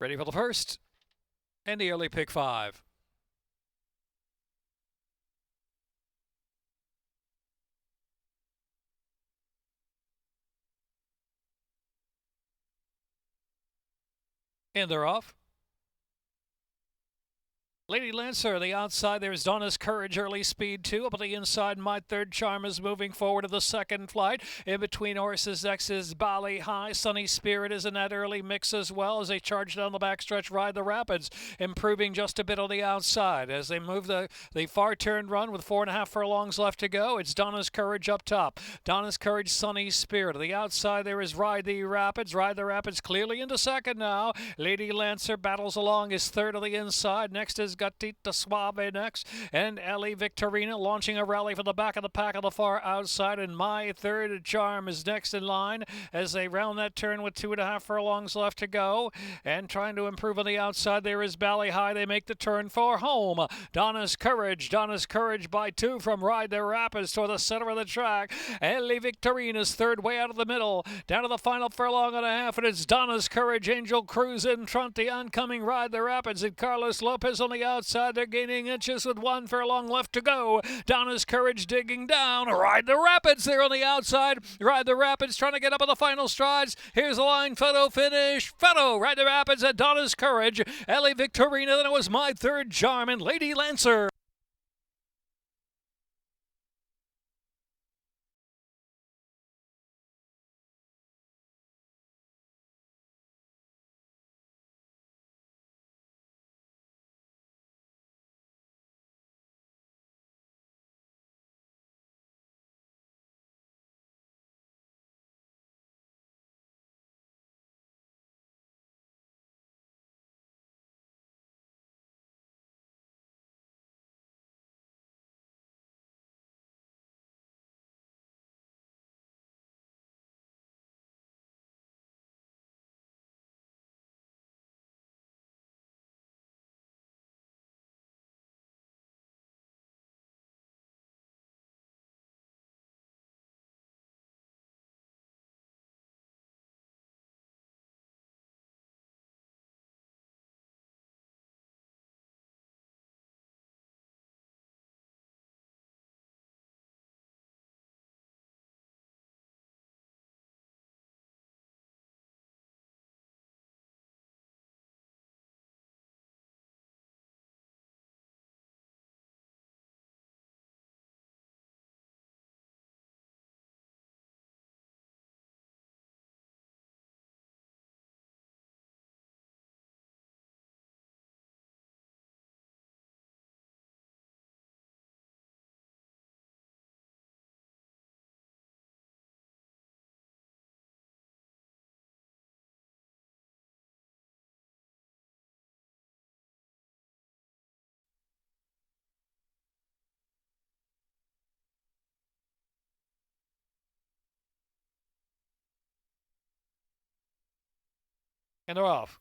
Ready for the first and the early pick five. And they're off. Lady Lancer, the outside, there's Donna's Courage, early speed two. Up on the inside, My Third Charm is moving forward to the second flight. In between horses, next is Bali High. Sunny Spirit is in that early mix as well as they charge down the backstretch, Ride the Rapids, improving just a bit on the outside. As they move the far turn run with 4.5 furlongs left to go, it's Donna's Courage up top. Donna's Courage, Sunny Spirit. On the outside, there is Ride the Rapids. Ride the Rapids clearly into second now. Lady Lancer battles along, is third on the inside. Next is Gatita Suave next, and Ellie Victorina launching a rally for the back of the pack on the far outside, and My Third Charm is next in line as they round that turn with 2.5 furlongs left to go, and trying to improve on the outside there is Bali High. They make the turn for home. Donna's Courage by 2 from Ride the Rapids toward the center of the track. Ellie Victorina's third way out of the middle, down to the final furlong and a half, and it's Donna's Courage, Angel Cruz in front, the oncoming Ride the Rapids, and Carlos Lopez on the outside. They're gaining inches with 1 furlong left to go. Donna's Courage digging down. Ride the Rapids there on the outside. Ride the Rapids trying to get up on the final strides. Here's the line photo finish. Photo, Ride the Rapids at Donna's Courage. Ellie Victorina, then it was My Third Charm and Lady Lancer. And they're off.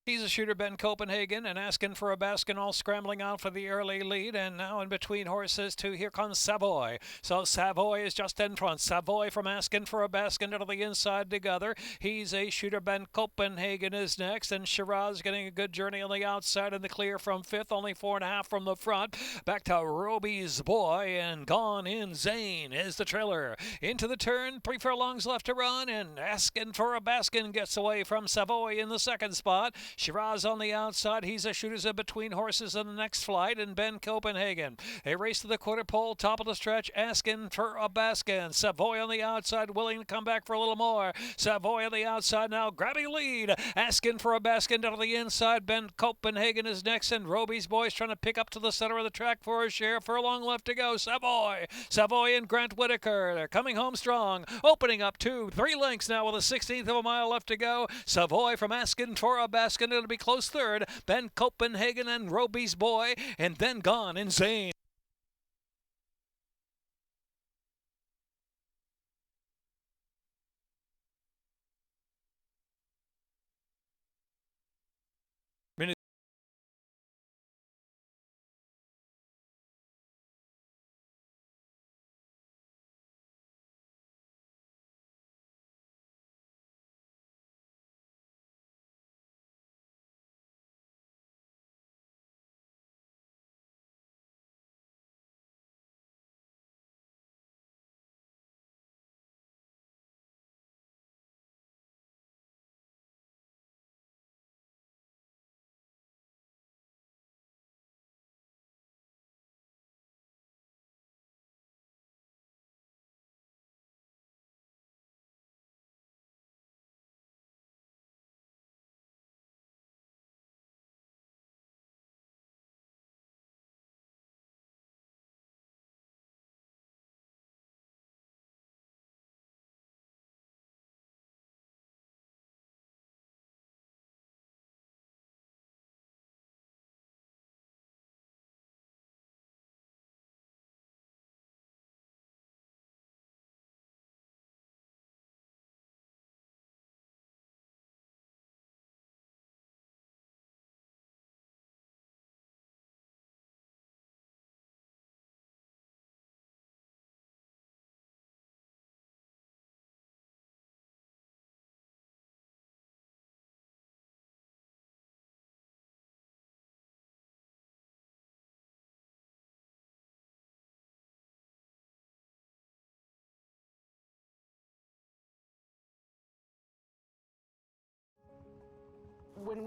He's a shooter, Ben Copenhagen, and Asking for a Baskin all scrambling out for the early lead. And now in between horses, too, here comes Savoy. So Savoy is just in front. Savoy from Asking for a Baskin to the inside together. He's a shooter, Ben Copenhagen is next. And Shiraz getting a good journey on the outside in the clear from fifth. Only 4.5 from the front. Back to Roby's Boy, and Gone in Zane is the trailer. Into the turn, 3 furlongs left to run, and Asking for a Baskin gets away from Savoy in the second spot. Shiraz on the outside. He's a shooter's in between horses in the next flight, and Ben Copenhagen. They race to the quarter pole, top of the stretch, Asking for a Baskin. Savoy on the outside, willing to come back for a little more. Savoy on the outside now, grabbing lead. Asking for a Baskin down to the inside. Ben Copenhagen is next, and Roby's Boy's trying to pick up to the center of the track for a share. Furlong left to go. Savoy and Grant Whitaker. They're coming home strong, opening up 2-3 lengths now with a 16th of a mile left to go. Savoy from Asking for a Baskin. It'll be close third. Ben Copenhagen and Roby's Boy, and then Gone Insane.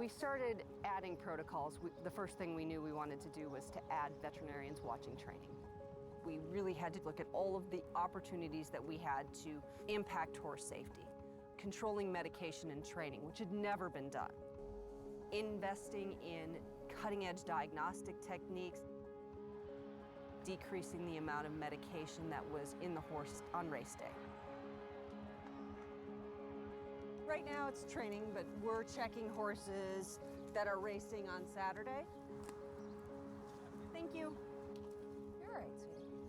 we started adding protocols, the first thing we knew we wanted to do was to add veterinarians watching training. We really had to look at all of the opportunities that we had to impact horse safety. Controlling medication and training, which had never been done. Investing in cutting-edge diagnostic techniques. Decreasing the amount of medication that was in the horse on race day. Right now it's training, but we're checking horses that are racing on Saturday. Thank you. You're all right, sweetie.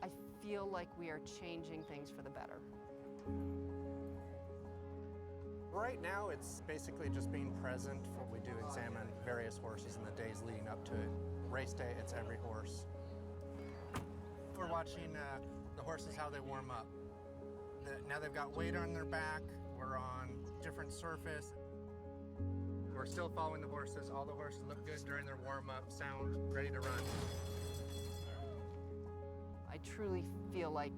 I feel like we are changing things for the better. Right now, it's basically just being present. We do examine various horses in the days leading up to it. Race day, it's every horse. We're watching the horses, how they warm up. Now they've got weight on their back. We're on different surface. We're still following the horses. All the horses look good during their warm-up, sound ready to run. I truly feel like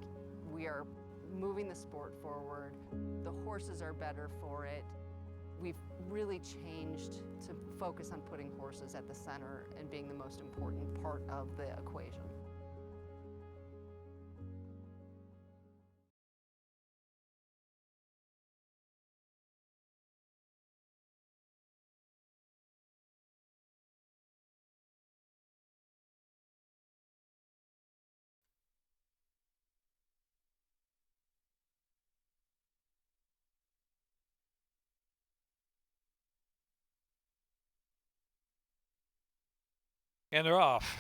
we are moving the sport forward. The horses are better for it. We've really changed to focus on putting horses at the center and being the most important part of the equation. And they're off.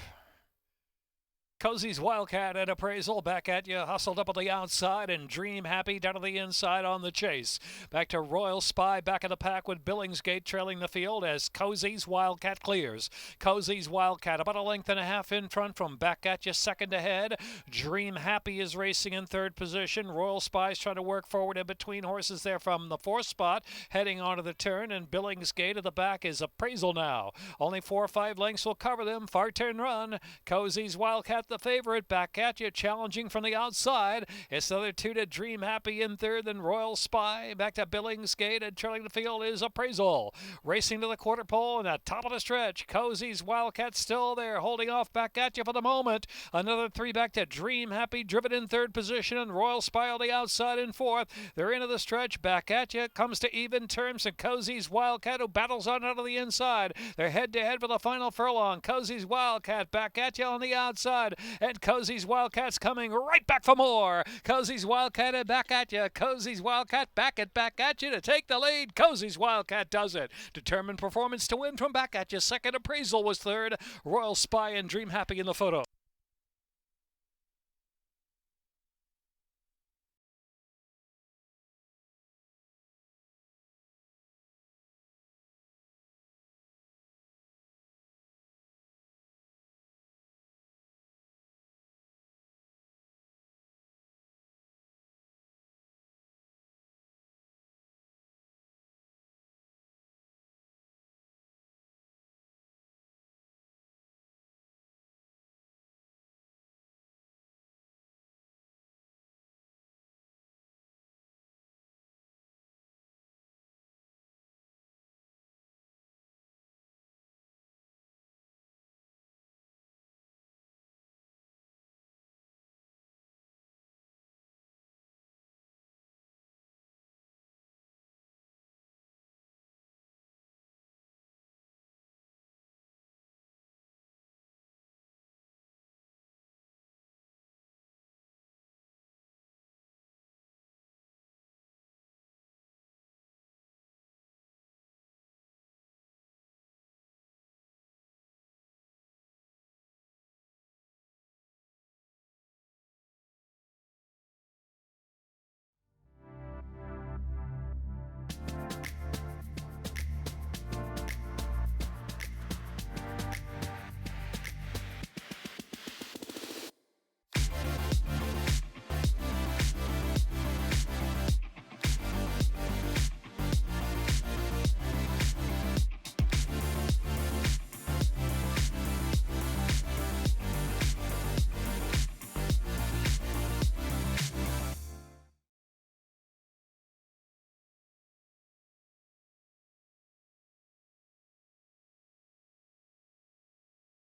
Cozy's Wildcat at appraisal. Back at you. Hustled up on the outside and Dream Happy down to the inside on the chase. Back to Royal Spy back of the pack with Billingsgate trailing the field as Cozy's Wildcat clears. Cozy's Wildcat about a length and a half in front from Back at you second ahead. Dream Happy is racing in third position. Royal Spy's trying to work forward in between horses there from the fourth spot heading onto the turn, and Billingsgate at the back is appraisal now. Only 4 or 5 lengths will cover them. Far turn run. Cozy's Wildcat the favorite. Back at you, challenging from the outside. It's the other two to Dream Happy in third, then Royal Spy. Back to Billingsgate, and trailing the field is Appraisal. Racing to the quarter pole and at top of the stretch. Cozy's Wildcat still there, holding off Back at you for the moment. Another 3 back to Dream Happy, driven in third position, and Royal Spy on the outside in fourth. They're into the stretch. Back at you comes to even terms, and Cozy's Wildcat, who battles on out of the inside. They're head to head for the final furlong. Cozy's Wildcat Back at you on the outside. And Cozy's Wildcat's coming right back for more. Cozy's Wildcat and Back at you. Cozy's Wildcat back at you to take the lead. Cozy's Wildcat does it. Determined performance to win from Back at you. Second, Appraisal was third. Royal Spy and Dream Happy in the photo.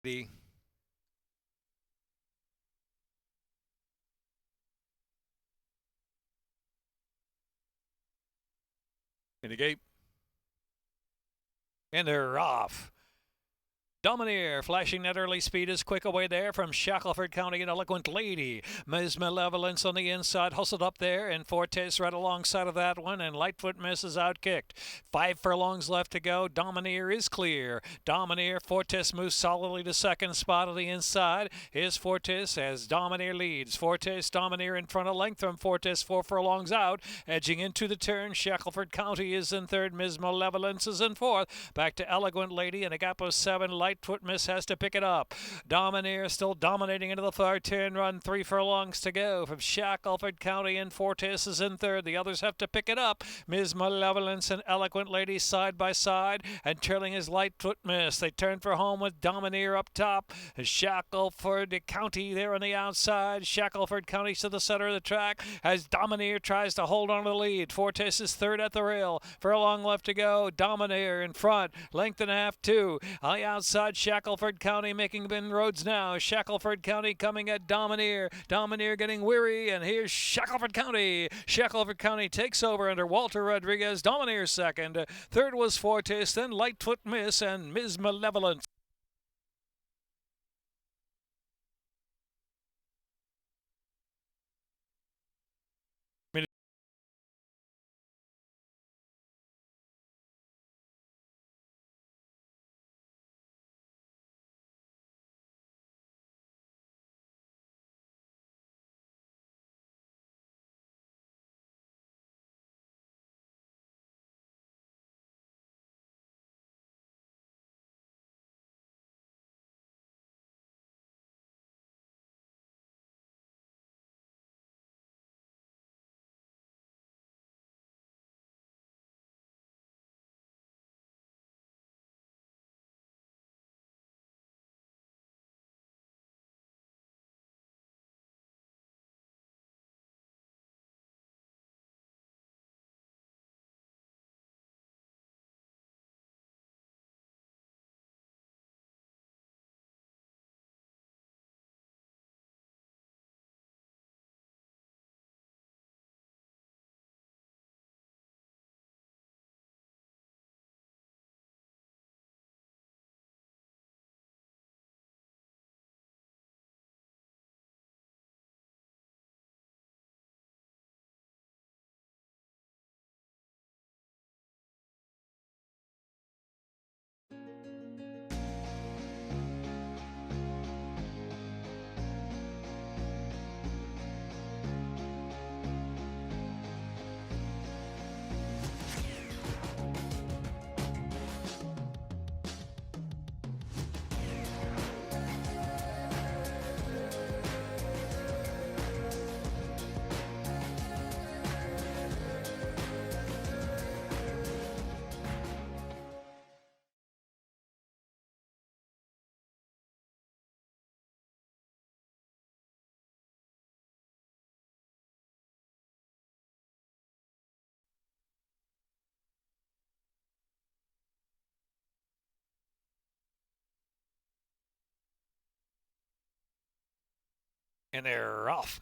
D. In the gate. And they're off. Domineer flashing that early speed is quick away there from Shackelford County. An Eloquent Lady. Ms. Malevolence on the inside, hustled up there, and Fortes right alongside of that one, and Lightfoot Miss is outkicked. 5 furlongs left to go. Domineer is clear. Domineer, Fortes moves solidly to second spot on the inside. Here's Fortes as Domineer leads. Fortes, Domineer in front of length from Fortes, 4 furlongs out. Edging into the turn, Shackelford County is in third. Ms. Malevolence is in fourth. Back to Eloquent Lady, and a gap of 7. Lightfoot Miss has to pick it up. Domineer still dominating into the far turn run. 3 furlongs to go from Shackelford County, and Fortes is in third. The others have to pick it up. Ms. Malevolence and Eloquent Lady side by side, and trailing is Lightfoot Miss. They turn for home with Domineer up top. Shackelford County there on the outside. Shackelford County to the center of the track as Domineer tries to hold on to the lead. Fortes is third at the rail. Furlong left to go. Domineer in front. Length and a half, 2. On the outside, Shackelford County making inroads now. Shackelford County coming at Domineer. Domineer getting weary, and here's Shackelford County. Shackelford County takes over under Walter Rodriguez. Domineer second. Third was Fortes, then Lightfoot Miss and Ms. Malevolence. And they're off.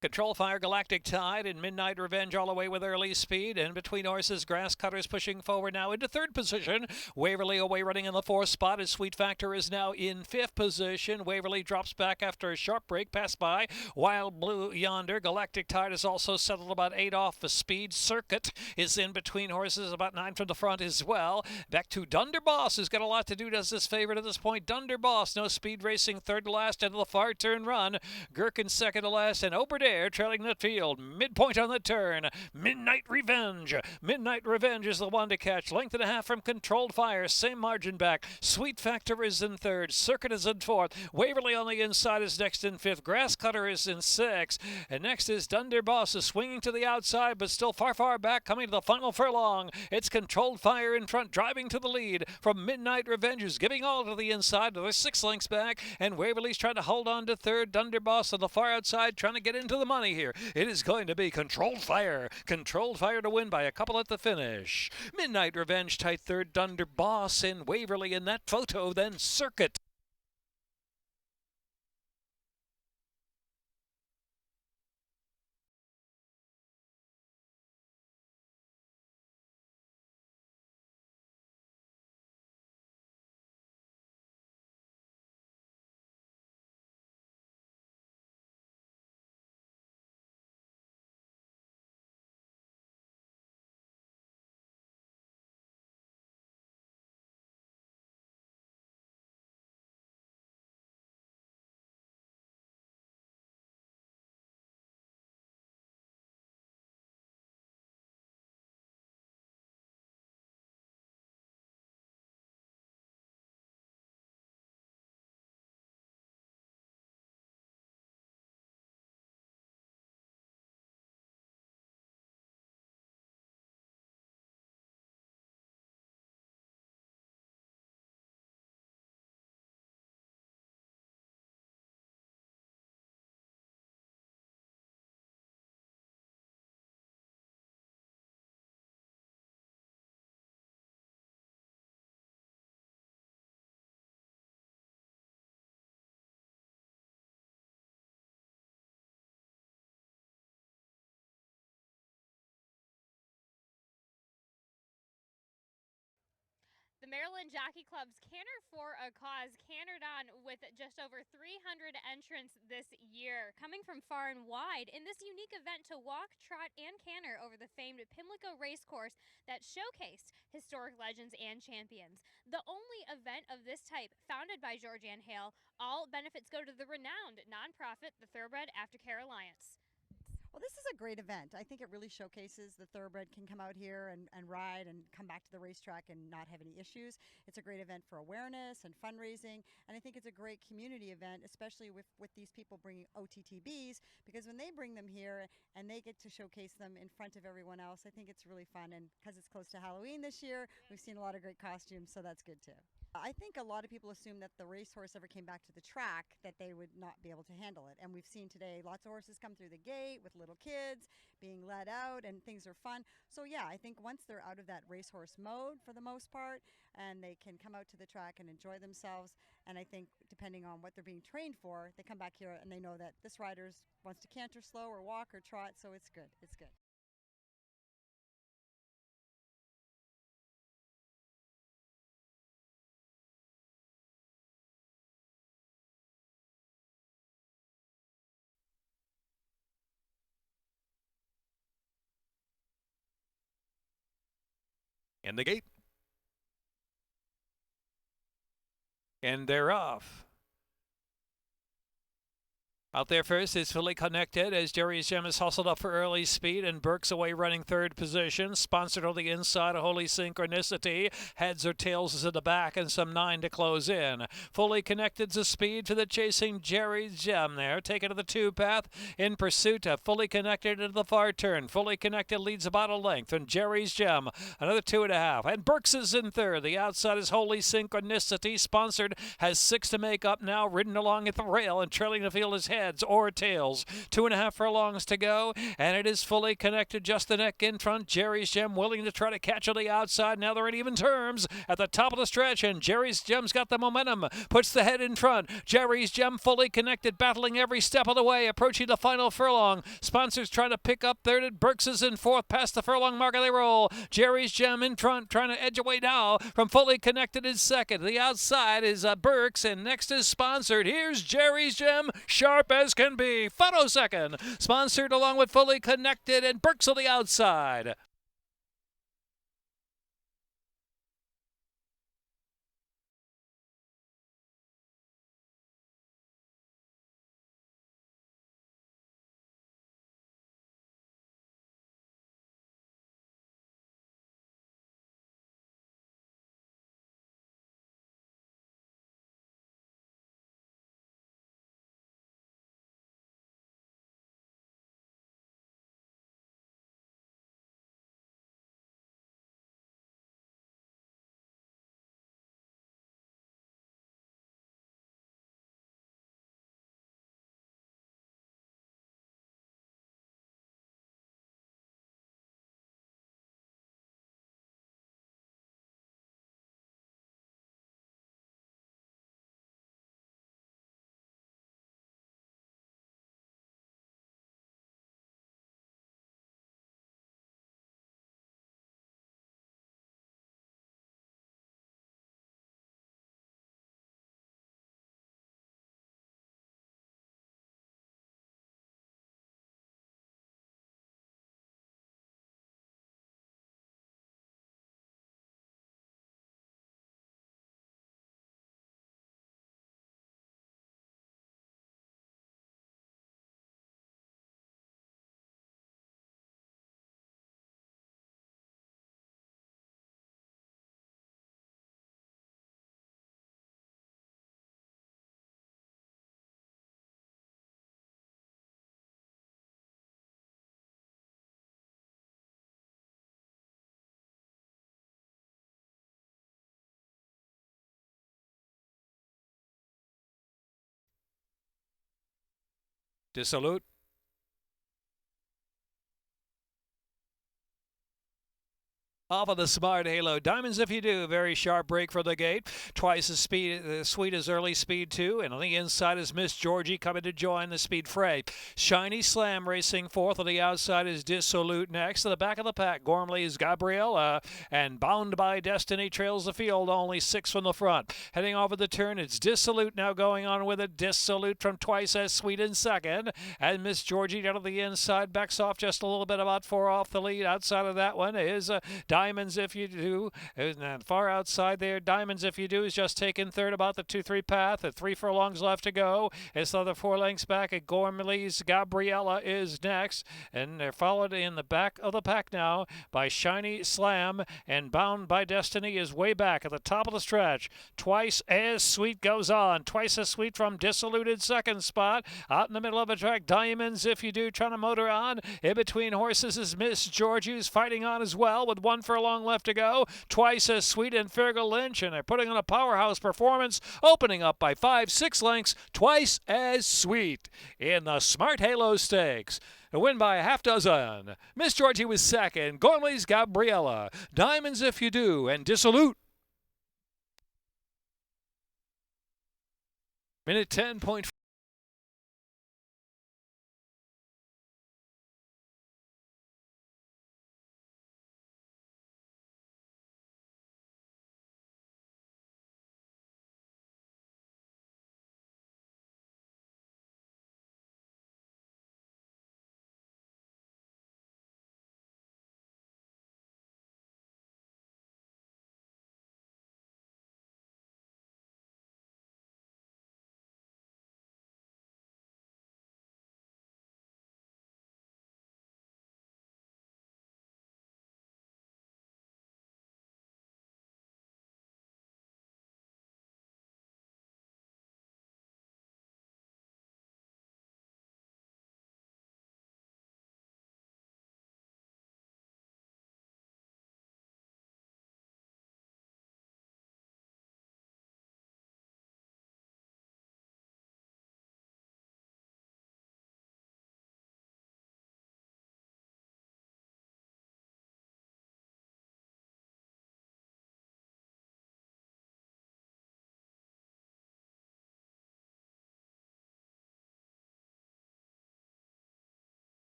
Control Fire, Galactic Tide, and Midnight Revenge all the way with early speed. And between horses, Grass Cutters pushing forward now into third position. Waverly away running in the fourth spot as Sweet Factor is now in fifth position. Waverly drops back after a sharp break, passed by Wild Blue yonder. Galactic Tide is also settled about 8 off the speed. Circuit is in between horses, about 9 from the front as well. Back to Dunder Boss, who's got a lot to do, does this favorite at this point. Dunder Boss, no speed racing, third to last into the far turn run. Gherkin second to last, and Oberdare trailing the field. Midpoint on the turn. Midnight Revenge. Midnight Revenge is the one to catch. Length and a half from Controlled Fire. Same margin back. Sweet Factor is in third. Circuit is in fourth. Waverly on the inside is next in fifth. Grass Cutter is in sixth. And next is Dunder Boss, is swinging to the outside, but still far, far back, coming to the final furlong. It's Controlled Fire in front, driving to the lead from Midnight Revenge, who's giving all to the inside. They're 6 lengths back, and Waverly's trying to hold on to third. Dunder Boss on the far outside, trying to get into the money here. It is going to be Controlled Fire. Controlled Fire to win by a couple at the finish. Midnight Revenge tight third, Dunder Boss in Waverly in that photo, then Circuit. The Maryland Jockey Club's Canter for a Cause cantered on with just over 300 entrants this year, coming from far and wide in this unique event to walk, trot, and canter over the famed Pimlico racecourse that showcased historic legends and champions. The only event of this type founded by Georgianne Hale. All benefits go to the renowned nonprofit, the Thoroughbred Aftercare Alliance. Well, this is a great event. I think it really showcases the thoroughbred can come out here and ride and come back to the racetrack and not have any issues. It's a great event for awareness and fundraising, and I think it's a great community event, especially with these people bringing OTTBs, because when they bring them here and they get to showcase them in front of everyone else, I think it's really fun. And because it's close to Halloween this year, we've seen a lot of great costumes, so that's good too. I think a lot of people assume that the racehorse ever came back to the track, that they would not be able to handle it. And we've seen today lots of horses come through the gate with little kids being let out, and things are fun. So yeah, I think once they're out of that racehorse mode for the most part, and they can come out to the track and enjoy themselves, and I think depending on what they're being trained for, they come back here and they know that this rider wants to canter slow or walk or trot, so it's good. It's good. In the gate. And they're off. Out there first is Fully Connected as Jerry's Gem is hustled up for early speed, and Burke's away running third position. Sponsored on the inside, a Holy Synchronicity. Heads or tails is at the back, and some 9 to close in. Fully Connected's a speed to the chasing Jerry's Gem there. Taken to the 2 path in pursuit of Fully Connected into the far turn. Fully Connected leads about a length, and Jerry's Gem another 2.5. And Burke's is in third. The outside is Holy Synchronicity. Sponsored has 6 to make up now. Ridden along at the rail and trailing the field is Heads or tails. 2.5 furlongs to go, and it is Fully Connected just the neck in front. Jerry's Gem willing to try to catch on the outside. Now they're in even terms at the top of the stretch, and Jerry's Gem's got the momentum, puts the head in front. Jerry's Gem Fully Connected battling every step of the way, approaching the final furlong. Sponsors trying to pick up third, and Burke's is in fourth past the furlong mark, and they roll. Jerry's Gem in front, trying to edge away now from Fully Connected in second. The outside is Burke's, and next is Sponsored. Here's Jerry's Gem, sharp as can be. Photo second. Sponsored along with Fully Connected, and Burke's on the outside. Dissolute. Off of the Smart Halo. Diamonds if you do. Very sharp break for the gate. Twice as sweet as early speed 2. And on the inside is Miss Georgie coming to join the speed fray. Shiny Slam racing fourth. On the outside is Dissolute next. To the back of the pack, Gormley's Gabriella. And Bound by Destiny trails the field. Only 6 from the front. Heading over the turn, it's Dissolute now going on with it. Dissolute from Twice as Sweet in second. And Miss Georgie down to the inside. Backs off just a little bit, about 4 off the lead. Outside of that one is Diamonds If You Do. And far outside there, Diamonds If You Do is just taking third about the 2-3 path. At 3 furlongs left to go. It's the other 4 lengths back at Gormley's Gabriella is next. And they're followed in the back of the pack now by Shiny Slam. And Bound by Destiny is way back at the top of the stretch. Twice as Sweet goes on. Twice as Sweet from Dissiluted second spot. Out in the middle of the track, Diamonds If You Do trying to motor on. In between horses is Miss Georgie, who's fighting on as well with 1 furlong left to go. Twice as Sweet and Fergal Lynch, and they're putting on a powerhouse performance, opening up by 5-6 lengths. Twice as Sweet in the Smart Halo Stakes. A win by a half dozen. Miss Georgie was second. Gormley's Gabriella. Diamonds If You Do and Dissolute. Minute 10.4.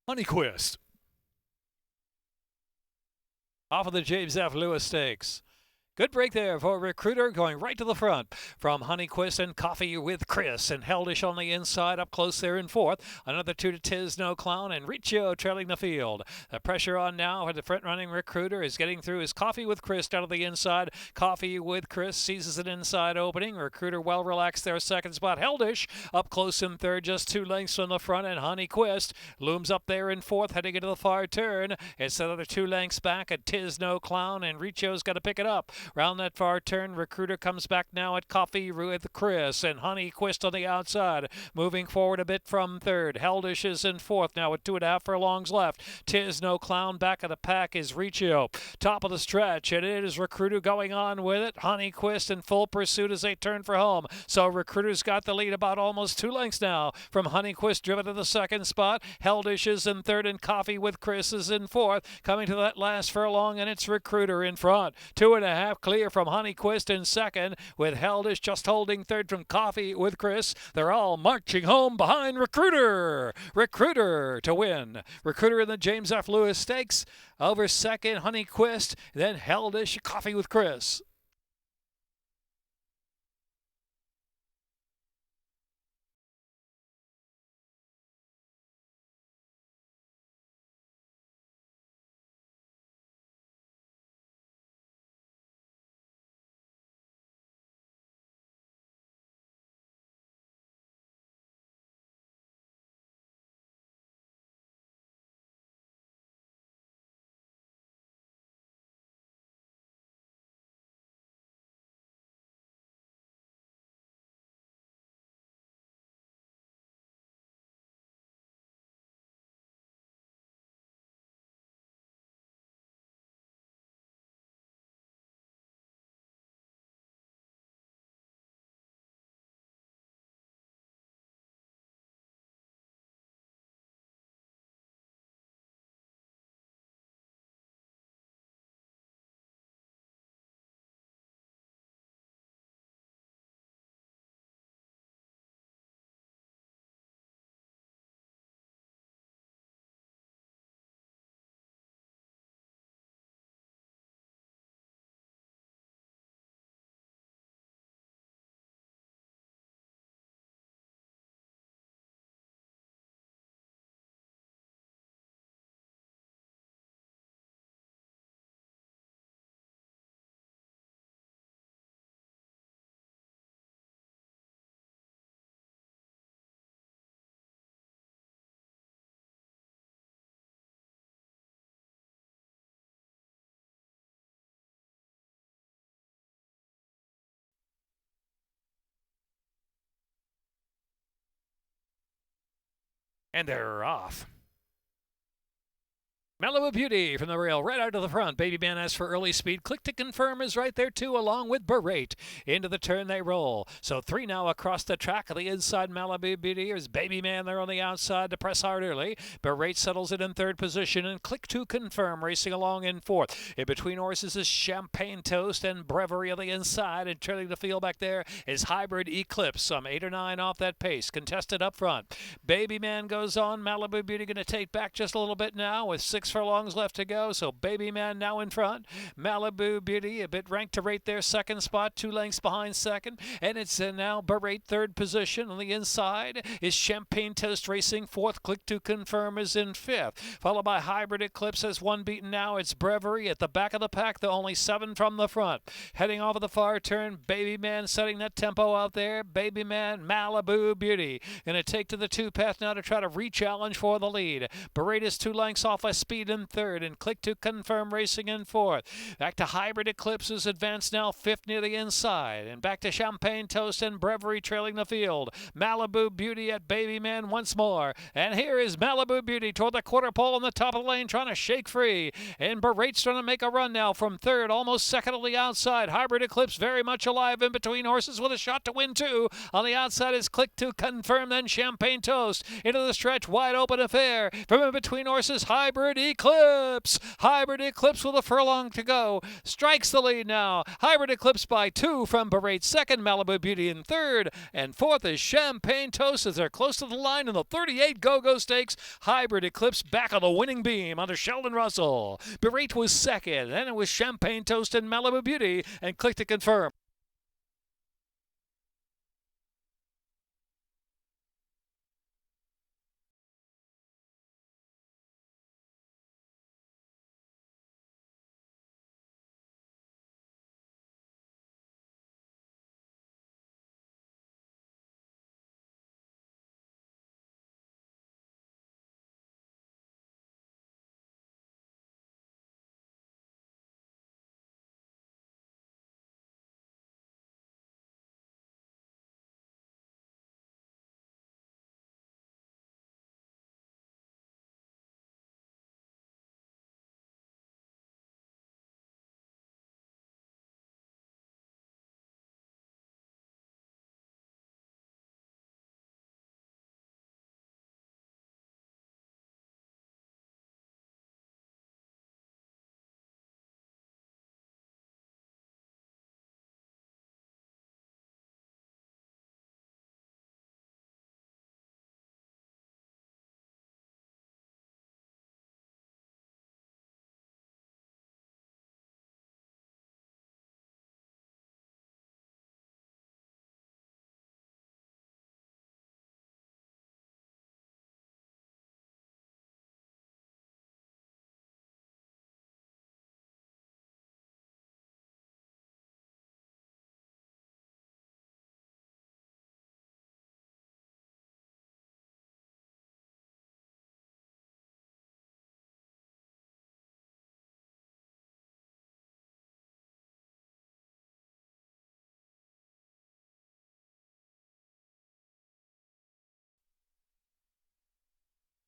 Honeyquist. Off of the James F. Lewis Stakes. Good break there for Recruiter, going right to the front from Honeyquist and Coffee with Chris, and Heldish on the inside, up close there in fourth. Another 2 to Tiz No Clown, and Riccio trailing the field. The pressure on now for the front running Recruiter is getting through his Coffee with Chris down to the inside. Coffee with Chris seizes an inside opening. Recruiter well relaxed there, second spot. Heldish up close in third, just 2 lengths from the front, and Honeyquist looms up there in fourth, heading into the far turn. It's another 2 lengths back at Tiz No Clown, and Riccio's got to pick it up. Round that far turn, Recruiter comes back now at Coffee with Chris, and Honeyquist on the outside, moving forward a bit from third. Heldish is in fourth now with 2.5 furlongs left. Tiz No Clown back of the pack is Riccio. Top of the stretch, and it is Recruiter going on with it. Honeyquist in full pursuit as they turn for home. So Recruiter's got the lead about almost 2 lengths now from Honeyquist, driven to the second spot. Heldish is in third, and Coffee with Chris is in fourth. Coming to that last furlong, and it's Recruiter in front. 2.5 clear from Honeyquist in second, with Heldish just holding third from Coffee with Chris. They're all marching home behind Recruiter. Recruiter to win. Recruiter in the James F. Lewis Stakes. Over second, Honeyquist. Then Heldish, Coffee with Chris. And they're off. Malibu Beauty from the rail right out to the front. Baby Man asks for early speed. Click to confirm is right there too, along with Berate. Into the turn they roll. So 3 now across the track. On the inside, Malibu Beauty. Here's Baby Man there on the outside to press hard early. Berate settles it in third position. And Click to confirm racing along in fourth. In between horses is Champagne Toast and Breviary on the inside. And trailing the field back there is Hybrid Eclipse. Some 8 or 9 off that pace. Contested up front. Baby Man goes on. Malibu Beauty going to take back just a little bit now with 6 furlongs left to go, so Baby Man now in front. Malibu Beauty a bit ranked to rate their second spot, 2 lengths behind second, and it's now Berate third position. On the inside is Champagne Toast racing fourth. Click to confirm is in fifth, followed by Hybrid Eclipse as 1 beaten now. It's Breviary at the back of the pack, though only 7 from the front. Heading off of the far turn, Baby Man setting that tempo out there. Baby Man, Malibu Beauty going to take to the 2 path now to try to re-challenge for the lead. Berate is 2 lengths off a speed in third, and Click to confirm racing in fourth. Back to Hybrid Eclipses advanced now fifth near the inside, and back to Champagne Toast and Breviary trailing the field. Malibu Beauty at Baby Man once more, and here is Malibu Beauty toward the quarter pole on the top of the lane trying to shake free, and Berate's trying to make a run now from third, almost second on the outside. Hybrid Eclipse very much alive in between horses with a shot to win too. On the outside is Click to confirm, then Champagne Toast into the stretch, wide open affair from in between horses. Hybrid Eclipse. Hybrid Eclipse with a furlong to go. Strikes the lead now. Hybrid Eclipse by 2 from Berate second. Malibu Beauty in third. And fourth is Champagne Toast as they're close to the line in the 38 Go-Go Stakes. Hybrid Eclipse back on the winning beam under Sheldon Russell. Berate was second. Then it was Champagne Toast and Malibu Beauty. And Click to confirm.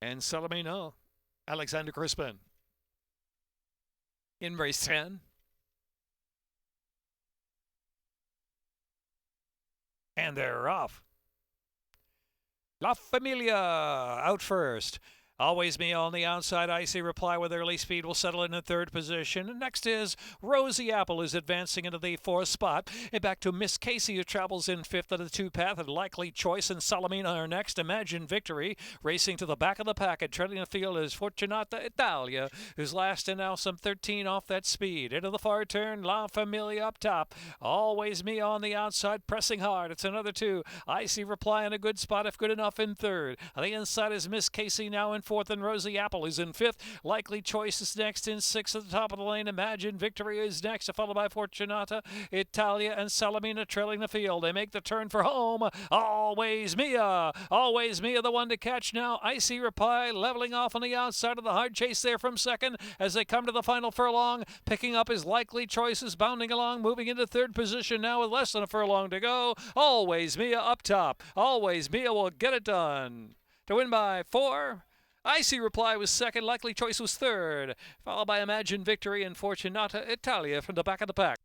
And Salamino, Alexander Crispin. In race 10. And they're off. La Familia out first. Always Me on the outside. Icy Reply with early speed will settle in third position. Next is Rosie Apple, is advancing into the 4th spot. And back to Miss Casey, who travels in 5th of the 2 path. And Likely Choice and Salamina are next. Imagine Victory racing to the back of the pack. And trailing the field is Fortunata Italia, who's last and now some 13 off that speed. Into the far turn, La Familia up top. Always Me on the outside, pressing hard. It's another 2. Icy Reply in a good spot, if good enough, in 3rd. On the inside is Miss Casey now in 4th, and Rosie Apple is in 5th. Likely Choice is next in 6th at the top of the lane. Imagine Victory is next, followed by Fortunata Italia and Salamina trailing the field. They make the turn for home. Always Mia. Always Mia, the one to catch now. Icy Reply leveling off on the outside of the hard chase there from second as they come to the final furlong. Picking up his Likely Choices, bounding along, moving into 3rd position now with less than a furlong to go. Always Mia up top. Always Mia will get it done. To win by 4. Icy Reply was second. Likely Choice was third, followed by Imagine Victory and Fortunata Italia from the back of the pack.